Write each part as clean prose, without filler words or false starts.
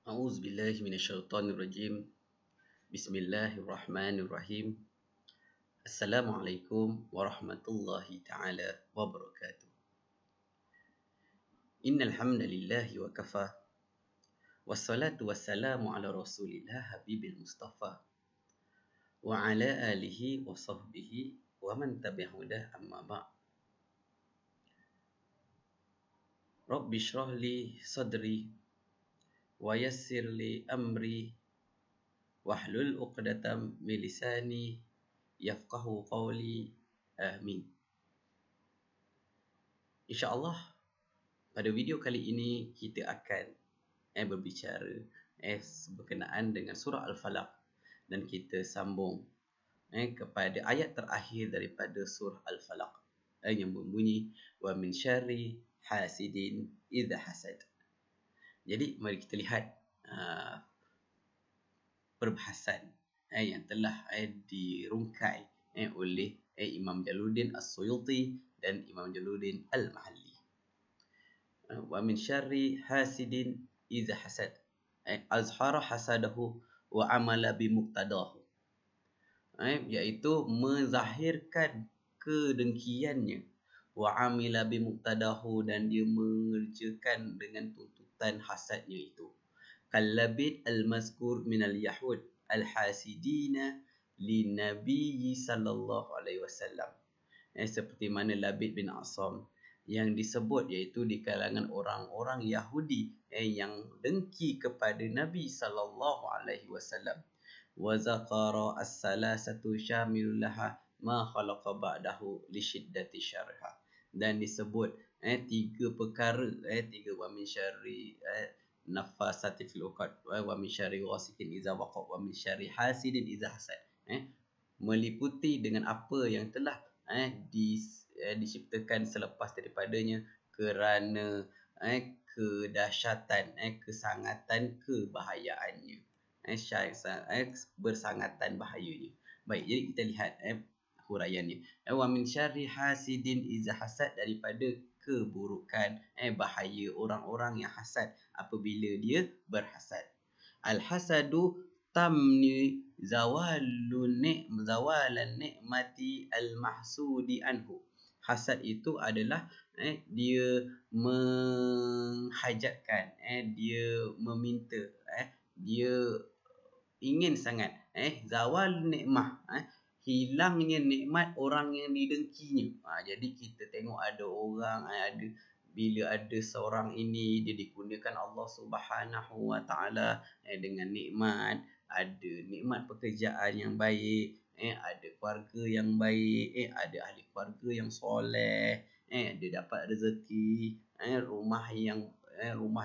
أعوذ بالله من الشيطان الرجيم. بسم الله الرحمن الرحيم. السلام عليكم ورحمة الله تعالى وبركاته. إن الحمد لله وكفى، والصلاة والسلام على رسول الله حبيب المصطفى وعلى آله وصحبه ومن تبع هداه أما بعد. رب اشرح لي صدري ويسر لي أمري واhlul 'uqdatam min lisani yafqahu qawli. Amin. InsyaAllah pada video kali ini kita akan berbicara berkenaan dengan surah Al-Falaq, dan kita sambung kepada ayat terakhir daripada surah Al-Falaq yang berbunyi wa min syarri hasidin idza hasad. Jadi mari kita lihat perbahasan yang telah dirungkai oleh Imam Jalaluddin As-Suyuti dan Imam Jalaluddin Al-Mahalli. Wa min syarri hasidin idza hasad, azhara hasadahu wa amala bi muqtadahu, iaitu menzahirkan kedengkiannya, wa amila bi muqtadahu, dan dia mengerjakan dengan tuntutan hasadnya itu. Kalabid al-mazkur minal yahud al-hasidina li Nabi sallallahu alaihi wasallam, seperti mana Labid bin Asam yang disebut, iaitu di kalangan orang-orang Yahudi yang dengki kepada Nabi sallallahu alaihi wasallam. Wa zakara as-salasatu syamilul laha ma khalaqa ba'dahu li shiddati syarha, dan disebut tiga perkara, wa min syarri nafasati fil uqad wa min syarri ghasikin idza waqab wa min syarri hasidin idza hasad, meliputi dengan apa yang telah diciptakan selepas daripadanya, kerana kedahsyatan, kesangatan kebahayaannya, bersangatan bahayanya. Baik, jadi kita lihat huraiannya. Wa min syarri hasidin idza hasad, daripada keburukan bahaya orang-orang yang hasad apabila dia berhasad. Al-hasadu tamni zawalan ni'mati al-mahsudi anhu. Hasad itu adalah dia menghajatkan, dia meminta, dia ingin sangat zawal nikmah, hilangnya nikmat orang yang didengkinya. Jadi kita tengok ada orang, bila ada seorang ini dia dikurniakan Allah Subhanahu wa taala dengan nikmat, ada nikmat pekerjaan yang baik, ada keluarga yang baik, ada ahli keluarga yang soleh, dia dapat rezeki, rumah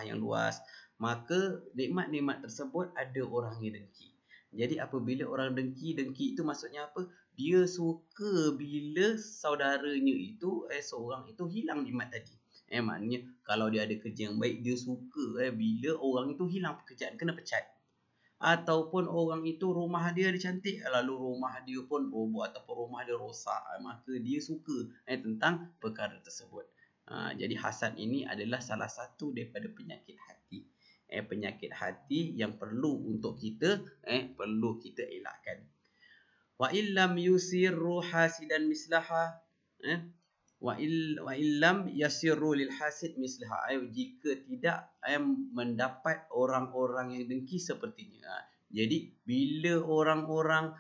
yang luas, maka nikmat-nikmat tersebut ada orang yang dengki. Jadi apabila orang dengki itu maksudnya apa? Dia suka bila saudaranya itu, seorang itu hilang nikmat tadi. Maknanya kalau dia ada kerja yang baik, dia suka bila orang itu hilang pekerjaan, kena pecat. Ataupun orang itu rumah dia cantik, lalu rumah dia pun roboh ataupun rumah dia rosak, maka dia suka tentang perkara tersebut. Jadi hasad ini adalah salah satu daripada penyakit hati. Penyakit hati yang perlu untuk kita elakkan. Wa illam yusirru hasidan mislaha, wa illam yasirru lil hasid mislaha, jika tidak mendapat orang-orang yang dengki sepertinya. Jadi bila orang-orang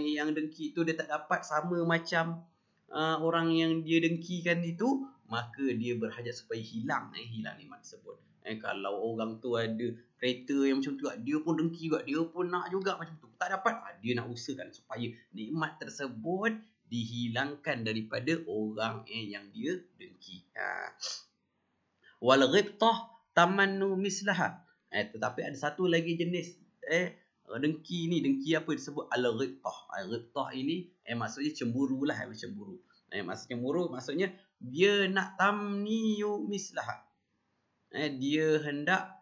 yang dengki itu dia tak dapat sama macam orang yang dia dengkikan itu, maka dia berhajat supaya hilang nikmat tersebut. Kalau orang tu ada kereta yang macam tu, dia pun dengki juga, dia pun nak juga macam tu, tak dapat, dia nak usahakan supaya nikmat tersebut dihilangkan daripada orang yang dia dengki. Wal ghibtah tamannu mislaha, tetapi ada satu lagi jenis dengki ni, dengki apa disebut al-ghibtah. Al-ghibtah ini maksudnya cemburu lah, cemburu. Maksud cemburu maksudnya dia nak tamniyu mislaha, dia hendak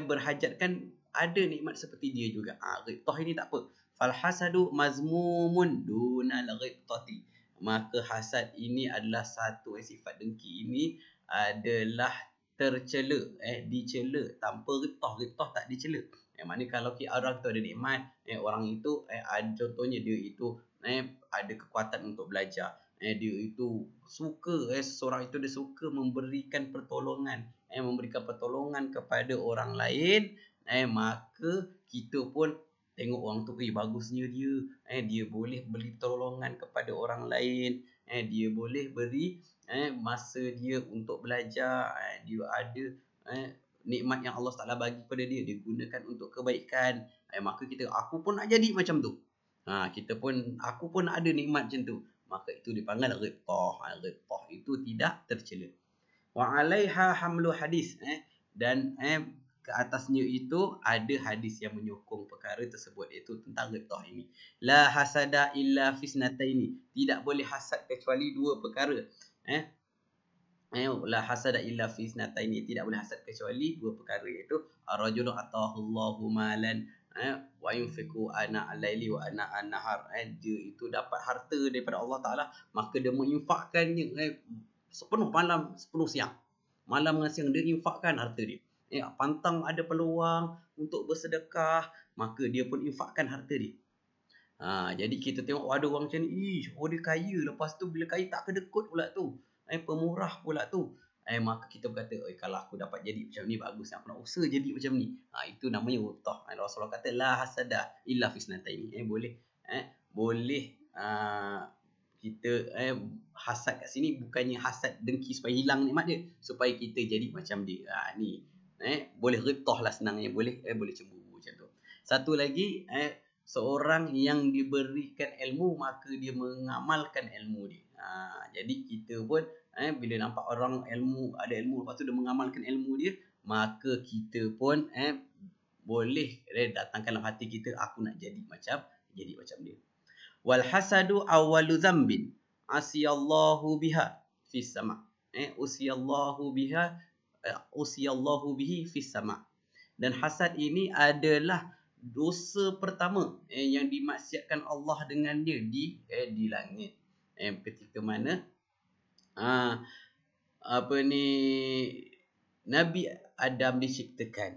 berhajatkan ada nikmat seperti dia juga. Ghibtah ini tak apa. Fal hasadu mazmumun dunal ghibtati, maka hasad ini adalah satu sifat dengki ini adalah tercela, dicela tanpa ghibtah. Ghibtah tak dicela. Maknanya kalau orang tu ada nikmat, orang itu contohnya dia itu ada kekuatan untuk belajar. Dia itu suka, seseorang itu dia suka memberikan pertolongan, memberikan pertolongan kepada orang lain, maka kita pun tengok orang tu, bagusnya dia, dia boleh beri pertolongan kepada orang lain, dia boleh beri masa dia untuk belajar, dia ada nikmat yang Allah Taala bagi pada dia, dia gunakan untuk kebaikan, maka aku pun nak jadi macam tu. Aku pun ada nikmat macam tu, maka itu dipanggil ghibtah. Ghibtah itu tidak tercela. Wa 'alaiha hamlu hadis, dan ke atasnya itu ada hadis yang menyokong perkara tersebut, iaitu tentang ghibtah ini. La hasada illa fisnataini, tidak boleh hasad kecuali dua perkara. La hasada illa fisnataini, tidak boleh hasad kecuali dua perkara, iaitu ar-rajulu atahu Allahu malan wa yunfiqu ana al-laili wa ana an-nahar. Dia itu dapat harta daripada Allah Taala, maka dia menginfakkannya sepenuh malam, sepenuh siang. Malam dengan siang dia infakkan harta dia. Pantang ada peluang untuk bersedekah, maka dia pun infakkan harta dia. Jadi kita tengok ada orang macam ni, dia kaya, lepas tu bila kaya tak kedekut pula tu. Pemurah pula tu. Maka kita berkata, kalau aku dapat jadi macam ni bagus, aku nak usaha jadi macam ni. Itu namanya ghibtah. Rasulullah kata la hasada illa fisnataini. Boleh kita hasad kat sini bukannya hasad dengki supaya hilang nikmat dia, supaya kita jadi macam dia. Ni boleh ghibtah lah senangnya, boleh cemburu macam tu. Satu lagi, seorang yang diberikan ilmu maka dia mengamalkan ilmu dia. Jadi kita pun bila nampak orang ada ilmu lepas tu dia mengamalkan ilmu dia, maka kita pun boleh datangkan dalam hati kita, aku nak jadi macam dia. Wal hasadu awwalu dzambin asiyallahu biha fis sama. Usiyallahu bihi fis sama. Dan hasad ini adalah dosa pertama yang dimaksiatkan Allah dengan dia di langit. Ketika mana Nabi Adam diciptakan.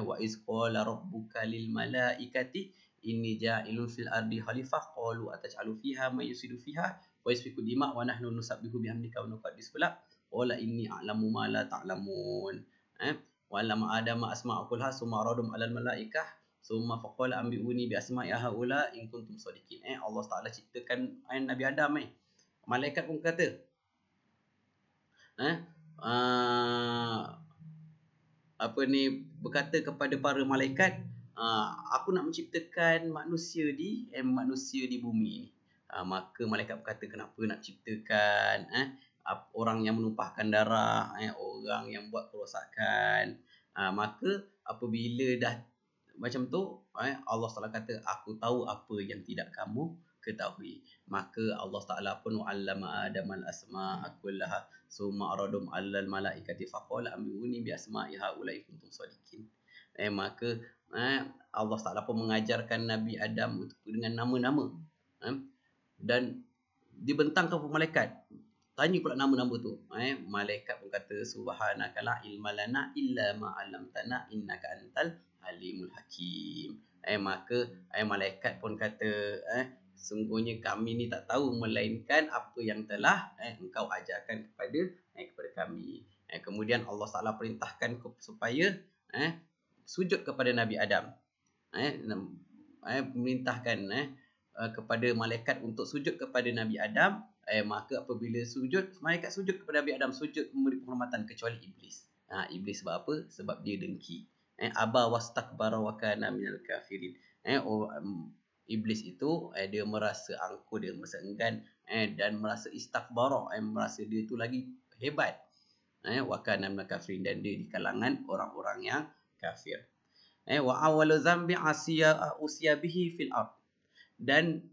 Wa iz qala rabbuka lil malaikati inni ja'ilun fil ardi khalifah qalu ataj'alu fiha may yusidu fiha wa yasfiku dima wa nahnu nusabbihu bihamdika wa nuqaddis lak qala inni a'lamu ma la ta'lamun. Wa lam adama asma'a kullaha summa radum 'alal malaikah summa faqala ambiuni bi asma'i haula in kuntum shadiqin. Allah Taala ciptakan Nabi Adam. Malaikat pun kata berkata kepada para malaikat, aku nak menciptakan manusia di bumi ini. Maka malaikat berkata, kenapa nak ciptakan orang yang menumpahkan darah, orang yang buat kerosakan. Maka apabila dah macam tu, Allah Taala kata, aku tahu apa yang tidak kamu ketahui. Maka Allah Taala pun wa'allama Adamal asma'a kullaha summa aradum 'alal malaikati faqala ambiuni bi asma'i haula'i kuntum shadiqin. Maka Allah Taala pun mengajarkan Nabi Adam dengan nama-nama, dan dibentangkan kepada malaikat. Tanya pula nama-nama tu. Malaikat pun kata subhanaka la ilma lana illa ma 'allamtana innaka antal alimul hakim. Maka malaikat pun kata, sungguhnya kami ni tak tahu melainkan apa yang telah engkau ajarkan kepada kami. Kemudian Allah Taala perintahkan supaya sujud kepada Nabi Adam. Memerintahkan kepada malaikat untuk sujud kepada Nabi Adam. Maka apabila malaikat sujud kepada Nabi Adam, sujud memberi penghormatan kecuali iblis. Iblis sebab apa? Sebab dia dengki. Aba wastakbara wa kana minal kafirin. Iblis itu dia merasa angkuh, dia merasa enggan, dan merasa istakbara, merasa dia itu lagi hebat. Wa kana minal kafirin, dan dia di kalangan orang-orang yang kafir. Wa awwalu dzambi usiya bihi fil ard. Dan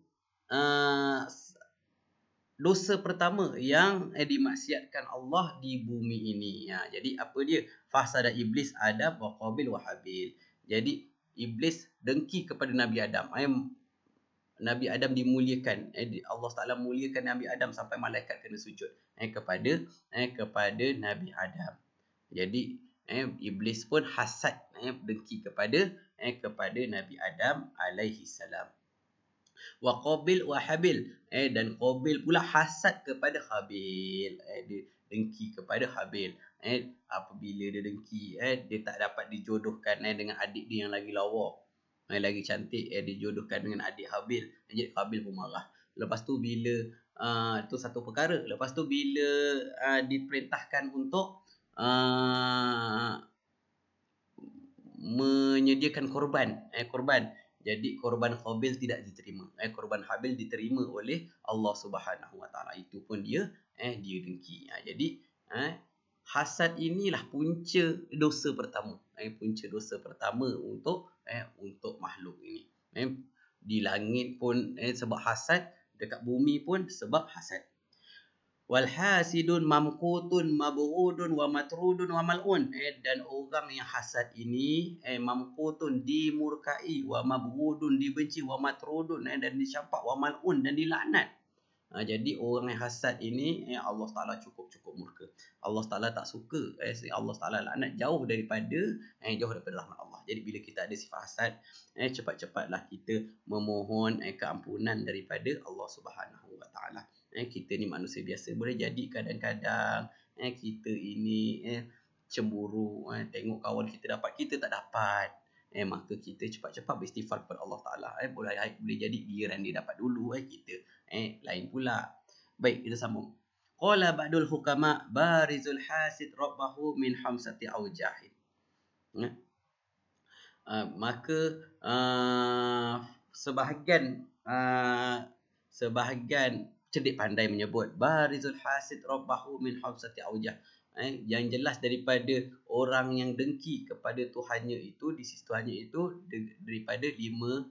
dosa pertama yang dimaksiatkan Allah di bumi ini. Jadi apa dia? Fasada iblis Adam wa Qabil wa Habil. Jadi iblis dengki kepada Nabi Adam. Nabi Adam dimuliakan. Allah Taala muliakan Nabi Adam sampai malaikat kena sujud kepada Nabi Adam. Jadi iblis pun hasad dengki kepada Nabi Adam alaihi salam. Wa Qabil wa Habil, dan Qabil pula hasad kepada Habil. Dia dengki kepada Habil. Apabila dia dengki, dia tak dapat dijodohkan dengan adik dia yang lagi lawa, lagi cantik, dijodohkan dengan adik Habil. Jadi Habil pun marah. Lepas tu bila tu satu perkara. Lepas tu bila diperintahkan untuk menyediakan korban. Jadi korban Habil tidak diterima. Korban Habil diterima oleh Allah Subhanahu Wa Taala. Itu pun dia dengki. Jadi hasad inilah punca dosa pertama. Punca dosa pertama untuk makhluk ini. Di langit pun sebab hasad, dekat bumi pun sebab hasad. Wal hasidun mamqutun mabghudun wa matrudun wa mal'un. Dan orang yang hasad ini mamqutun dimurkai, wa mabghudun dibenci, wa matrudun dan dicampak, wa mal'un dan dilaknat. Jadi orang yang hasad ini Allah Taala cukup murka. Allah Taala tak suka. Allah Taala laknat, jauh daripada rahmat Allah. Jadi bila kita ada sifat hasad, cepat-cepatlah kita memohon keampunan daripada Allah Subhanahu Wa Taala. Kita ni manusia biasa, boleh jadi kadang-kadang kita ini cemburu, tengok kawan kita dapat, kita tak dapat. Maka kita cepat-cepat beristighfar kepada Allah Taala. Boleh jadi giliran dia dapat dulu, kita lain pula. Baik, kita sambung. Qala ba'dul hukama barizul hasid rabbahu min hamsati aujahin. Maka sebahagian cerdik pandai menyebut barizul hasid rabbahu min hamsati aujah. Yang jelas daripada orang yang dengki kepada Tuhannya itu, di sisi Tuhannya itu, daripada lima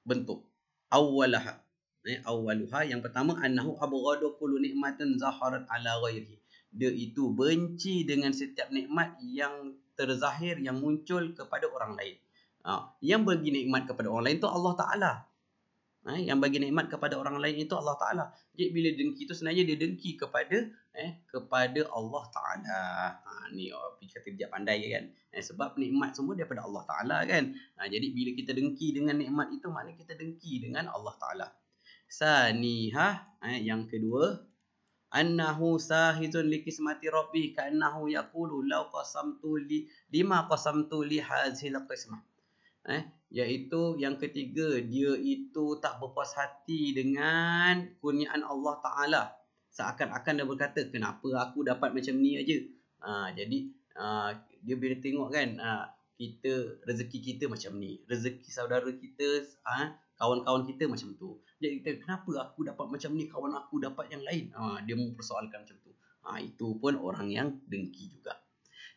bentuk. Awaluha, yang pertama, annahu abghadu kullu nikmatin zaharat ala ghairihi. Dia itu benci dengan setiap nikmat yang terzahir, yang muncul kepada orang lain. Yang bagi nikmat kepada orang lain itu Allah Ta'ala. Yang bagi nikmat kepada orang lain itu Allah Ta'ala. Jadi bila dengki itu sebenarnya dia dengki kepada Allah Ta'ala. Ni kata bijak pandai kan. Sebab nikmat semua daripada Allah Ta'ala kan. Jadi bila kita dengki dengan nikmat itu, maknanya kita dengki dengan Allah Ta'ala. Sanihah, yang kedua, annahu sahizun li kismati rabbih ka'annahu yaqulu law qasamtu lima qasamtu li hadhil qismah. Iaitu yang ketiga, dia itu tak berpuas hati dengan kurniaan Allah Ta'ala. Seakan-akan dia berkata, kenapa aku dapat macam ni aja. Jadi dia bila tengok kan, kita, rezeki kita macam ni, rezeki saudara kita, kawan-kawan kita macam tu. Jadi kita, kenapa aku dapat macam ni, kawan aku dapat yang lain. Dia mempersoalkan macam tu. Itu pun orang yang dengki juga.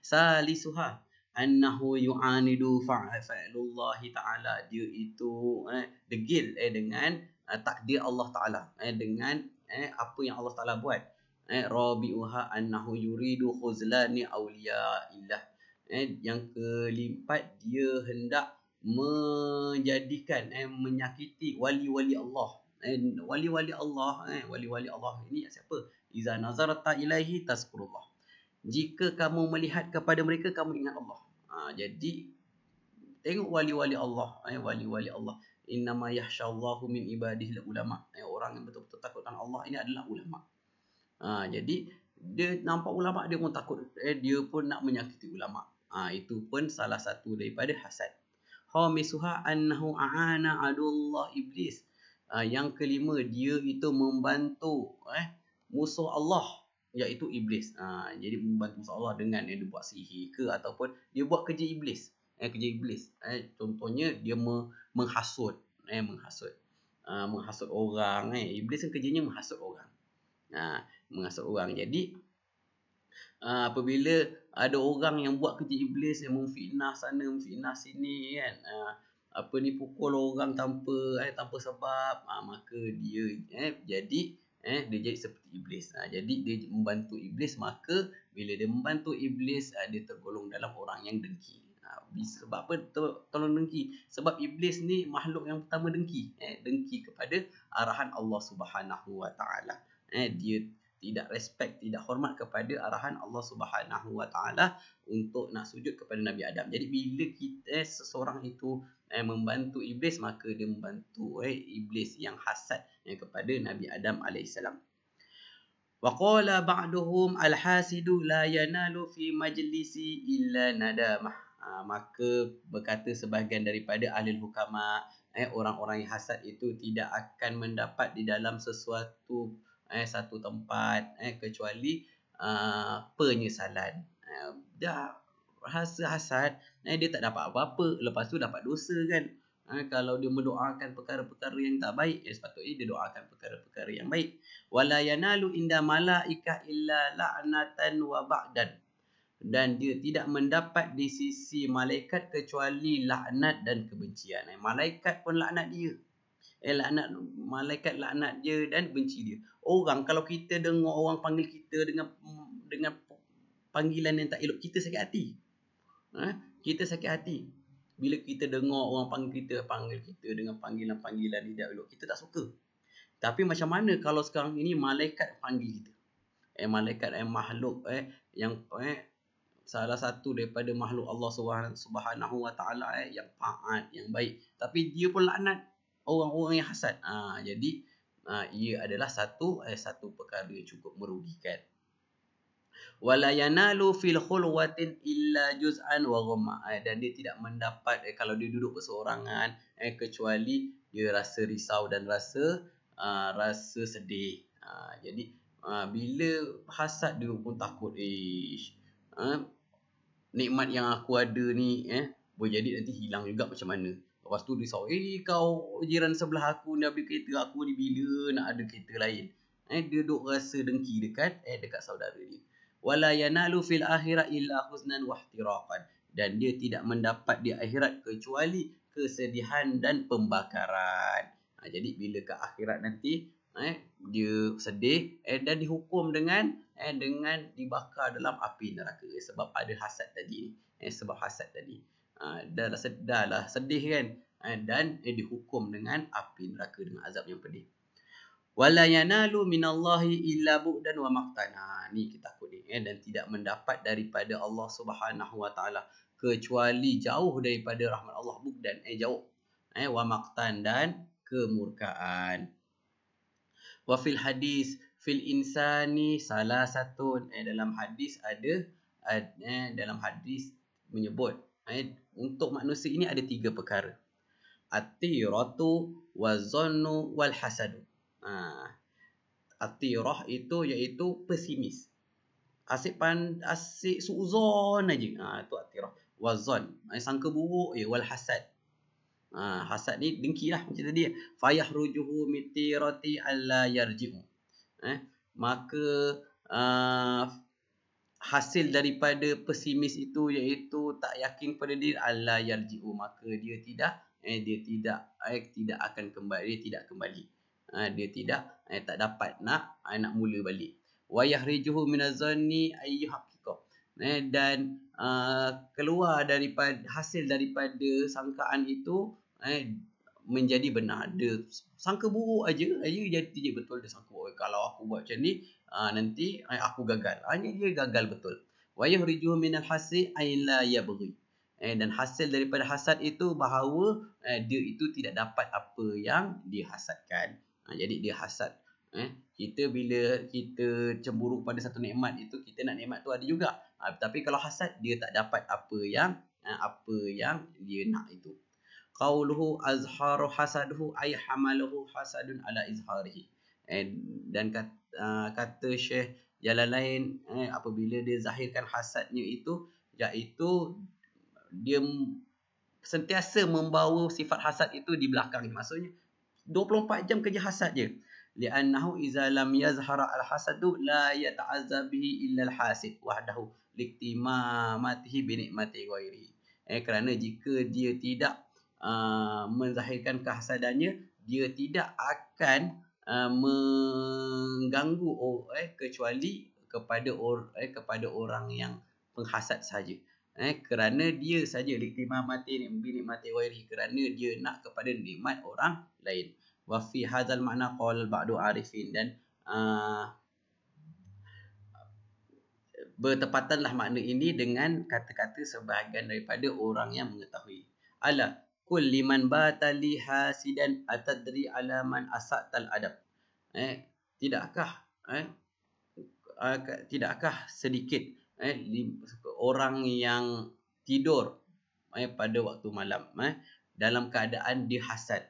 Salisuha, annahu yu'anidu fa'alullahi ta'ala. Dia itu degil dengan takdir Allah Ta'ala, dengan apa yang Allah Ta'ala buat. Rabi'uha annahu yuridu khuzlani awliya'illah. Yang keempat, dia hendak menjadikan menyakiti wali-wali Allah. Wali-wali Allah ini siapa? Iza nazarta ilaihi tazkurullah. Jika kamu melihat kepada mereka, kamu ingat Allah. Jadi tengok wali-wali Allah, wali-wali Allah. Innama yakhshallahu min ibadihi ulama. Orang yang betul-betul takut dengan Allah ini adalah ulama. Jadi dia nampak ulama, dia pun takut, dia pun nak menyakiti ulama. Itu pun salah satu daripada hasad. Khamisuha annahu a'ana adullah iblis. Yang kelima, dia itu membantu musuh Allah, iaitu iblis. Jadi membantu musuh Allah dengan dia buat sihir ke, ataupun dia buat kerja iblis. Contohnya dia menghasut orang. Iblis kan kerjanya menghasut orang. Jadi apabila ada orang yang buat kerja iblis, yang memfitnah sana, memfitnah sini kan, pukul orang tanpa sebab, maka dia jadi seperti iblis. Jadi dia membantu iblis, maka bila dia membantu iblis, dia tergolong dalam orang yang dengki. Sebab apa tolong dengki? Sebab iblis ni makhluk yang pertama dengki. Dengki kepada arahan Allah Subhanahu Wa Taala. Dia tidak respect, tidak hormat kepada arahan Allah Subhanahu Wa Taala untuk nak sujud kepada Nabi Adam. Jadi bila kita seseorang itu membantu iblis, maka dia membantu iblis yang hasad kepada Nabi Adam alaihissalam. Wa qala ba'duhum al-hasidu la yanalu fi majlisi illa nadamah. Maka berkata sebahagian daripada ahli hukama, orang-orang yang hasad itu tidak akan mendapat di dalam sesuatu satu tempat kecuali penyesalan. Dah rasa hasad, dia tak dapat apa-apa, lepas tu dapat dosa kan. Kalau dia mendoakan perkara-perkara yang tak baik, sepatutnya dia doakan perkara-perkara yang baik. Wala yanalu inda malaika illa la'natan wa ba'dan. Dan dia tidak mendapat di sisi malaikat kecuali laknat dan kebencian. Malaikat pun laknat dia. Malaikat laknat dia dan benci dia. Orang, kalau kita dengar orang panggil kita dengan panggilan yang tak elok, kita sakit hati. Kita sakit hati. Bila kita dengar orang panggil kita dengan panggilan-panggilan tidak elok, kita tak suka. Tapi macam mana kalau sekarang ini malaikat panggil kita? Malaikat makhluk yang salah satu daripada makhluk Allah Subhanahu Wa Taala yang taat, yang baik, tapi dia pun laknat orang-orang yang hasad. Jadi ia adalah satu perkara yang cukup merugikan. Wala yanalu fil khulwatin illa juz'an wa ghamma. Dan dia tidak mendapat kalau dia duduk berseorangan kecuali dia rasa risau dan rasa sedih. Jadi bila hasad dia pun takut, nikmat yang aku ada ni boleh jadi nanti hilang juga macam mana. Lepas tu risau, kau jiran sebelah aku ni habis kereta aku ni, bila nak ada kereta lain. Dia duk rasa dengki dekat saudara dia. Wala yanalu fil akhirat illa huznan wa ihtiraqan. Dan dia tidak mendapat di akhirat kecuali kesedihan dan pembakaran. Jadi bila ke akhirat nanti dia sedih dan dihukum dengan dibakar dalam api neraka sebab ada hasad tadi. Sebab hasad tadi. Dah lah sedih kan, dan dihukum dengan api neraka dengan azab yang pedih. Wala yanalu minallahi illa bu'dan wa maqtana. Ni kita takut ni. Dan tidak mendapat daripada Allah Subhanahu Wa Taala kecuali jauh daripada rahmat Allah. Bu'dan jauh. Wa maqtan dan kemurkaan. Wa fil hadis fil insani salasatun. Dalam hadis ada dalam hadis menyebut untuk manusia ini ada 3 perkara. At-tiratu waz-zannu wal hasadu. At-tirah itu iaitu pesimis. Asyik suuzon aja. Tu at-tirah. Wazan, sangka buruk wal hasad. Hasad ni dengki lah macam tadi. Fayahrujuhu mitirati alla yarji'u. Maka hasil daripada pesimis itu iaitu tak yakin pada diri, alla yarji'u, maka dia tidak akan kembali, dia tidak kembali. Dia tak dapat nak mula balik. Wa yahrijuhu minaz-zanni ayyuhaqqiqa. Dan keluar daripada hasil daripada sangkaan itu menjadi benar. Dia sangka buruk aja jadi betul. Dia sangka kalau aku buat macam ni nanti aku gagal. Hanya dia gagal betul. Wa yahrijuhu minal hasi ay la yabghi. Dan hasil daripada hasad itu bahawa dia itu tidak dapat apa yang dihasadkan. Jadi dia hasad. Kita bila kita cemburu pada satu nikmat itu, kita nak nikmat tu ada juga. Tapi kalau hasad, dia tak dapat apa yang dia nak itu. Qauluhu azharu hasaduhu ay hamaluhu hasadun ala izharihi. Dan kata Syekh Jalalain, apabila dia zahirkan hasadnya itu, iaitu dia sentiasa membawa sifat hasad itu di belakang. Maksudnya 24 jam kerja hasad je. Li'annahu iza lam yazhara al-hasadu la yata'azza bihi illa al-hasid wahdahu liktimamatihi bi ni'mati ghairi. Kerana jika dia tidak menzahirkan kehasadannya, dia tidak akan mengganggu kecuali kepada orang yang penghasad saja. kerana dia saja liktimamati binikmati ghairi, kerana dia nak kepada nikmat orang lain. Wa fi hadzal makna qala ba'du arifin, dan bertepatanlah makna ini dengan kata-kata sebahagian daripada orang yang mengetahui. Ala kulli man bata li hasidan atadri ala man asatal adab. Tidakkah tidakkah sedikit orang yang tidur pada waktu malam dalam keadaan dihasad.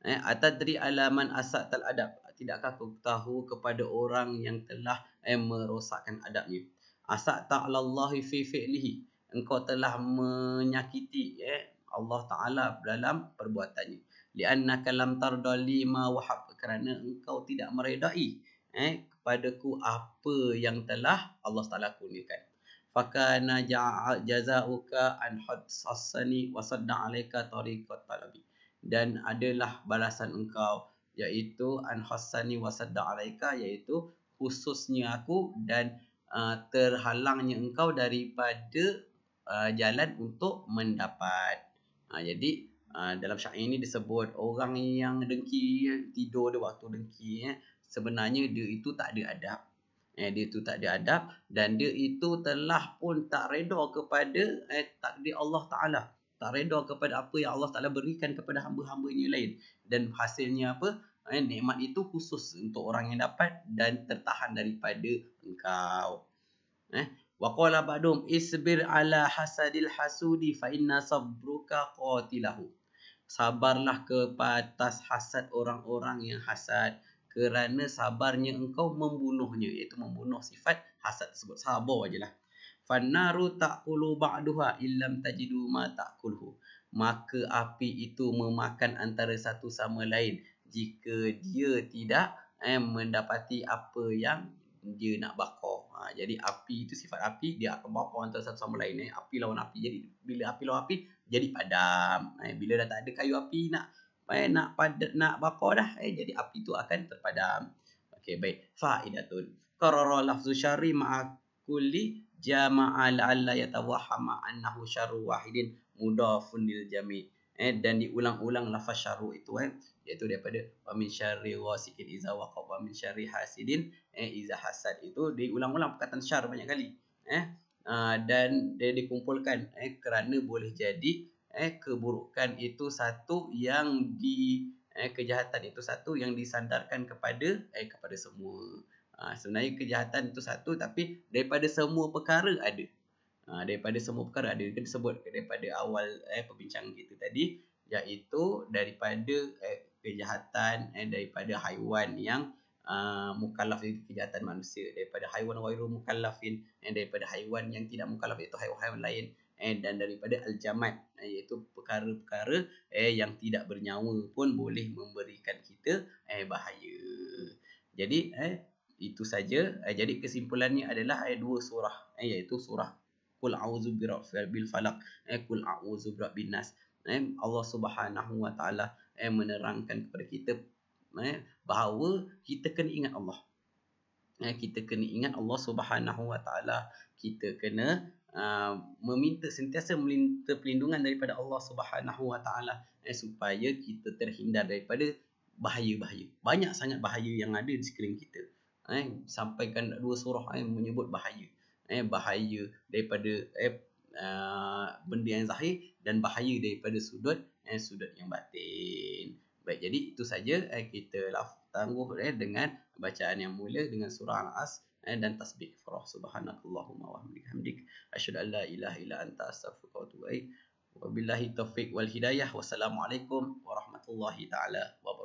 Atadri ala man asatal adab. Tidakkah kau tahu kepada orang yang telah merosakkan adabnya? Asa'ta 'ala Allahi fi fi'lihi. Engkau telah menyakiti Allah Ta'ala dalam perbuatannya. Li'annaka lam tarda lima wahab. Kerana engkau tidak meredai kepadaku apa yang telah Allah Ta'ala kurniakan. Fakana jazauka an hadsani wa sadda 'alaika tariqat talabi. Dan adalah balasan engkau, iaitu an hassani wa sadda 'alaika, iaitu khususnya aku dan terhalangnya engkau daripada jalan untuk mendapat. Jadi dalam syair ini disebut orang yang dengki, tidur dia waktu dengki, sebenarnya dia itu tak ada adab. Dia itu tak ada adab, dan dia itu telah pun tak reda kepada takdir Allah Ta'ala. Tak reda kepada apa yang Allah Ta'ala berikan kepada hamba-hambanya lain. Dan hasilnya apa? Nikmat itu khusus untuk orang yang dapat dan tertahan daripada engkau. Wa qala ba'dum isbir ala hasadil hasudi fa inna sabruka qatilahu. Sabarlah ke atas hasad orang-orang yang hasad, kerana sabarnya engkau membunuhnya, iaitu membunuh sifat hasad tersebut. Sabar ajalah. Fannaru ta'kulu ba'duha illam tajidu ma ta'kulhu. Maka api itu memakan antara satu sama lain jika dia tidak mendapati apa yang dia nak bakar. Jadi api itu, sifat api, dia akan bakar antara satu sama lain. Api lawan api. Jadi bila api lawan api, jadi padam. Bila dah tak ada kayu api nak bakar dah, jadi api itu akan terpadam. Okey, baik. Faidatun. Qarara lafzu syarri ma'a kulli jama'a la'alla yatawahhama annahu syarru wahidin mudafun lil jami'. Dan diulang-ulang lafaz syarru itu, iaitu daripada wa min syarri ghasikin iza waqab wa min syarri hasidin iza hasad. Itu diulang-ulang perkataan syar banyak kali. Dan dia dikumpulkan kerana boleh jadi keburukan itu satu yang kejahatan itu satu yang disandarkan kepada semua. Sebenarnya kejahatan itu satu, tapi daripada semua perkara ada. Daripada semua perkara ada. Kita sebut daripada awal perbincangan kita tadi, iaitu daripada kejahatan daripada haiwan yang mukallaf, itu kejahatan manusia. Daripada haiwan ghairu mukallafin, daripada haiwan yang tidak mukallaf, iaitu haiwan-haiwan lain. Dan daripada al-jamad, iaitu perkara-perkara yang tidak bernyawa pun boleh memberikan kita bahaya. Jadi itu saja. Jadi kesimpulannya adalah dua surah, iaitu surah Qul a'udzu birabbil falaq, Qul a'udzu birabbin nas. Allah Subhanahu wa taala menerangkan kepada kita bahawa kita kena ingat Allah. Kita kena ingat Allah Subhanahu wa taala. Kita kena sentiasa meminta perlindungan daripada Allah Subhanahu wa taala supaya kita terhindar daripada bahaya-bahaya. Banyak sangat bahaya yang ada di sekeliling kita. Sampaikan dua surah menyebut bahaya. Bahaya daripada benda yang zahir, dan bahaya daripada sudut yang batin. Baik, jadi itu saja kita tangguh dengan bacaan yang mulia dengan surah Al-As dan tasbih Iqra. Subhanakallahumma wa bihamdik asyhadu an la ilaha illa anta astaghfiruka wa atubu ilaik. Wabillahi taufiq wal hidayah. Wassalamualaikum warahmatullahi taala wabarakatuh.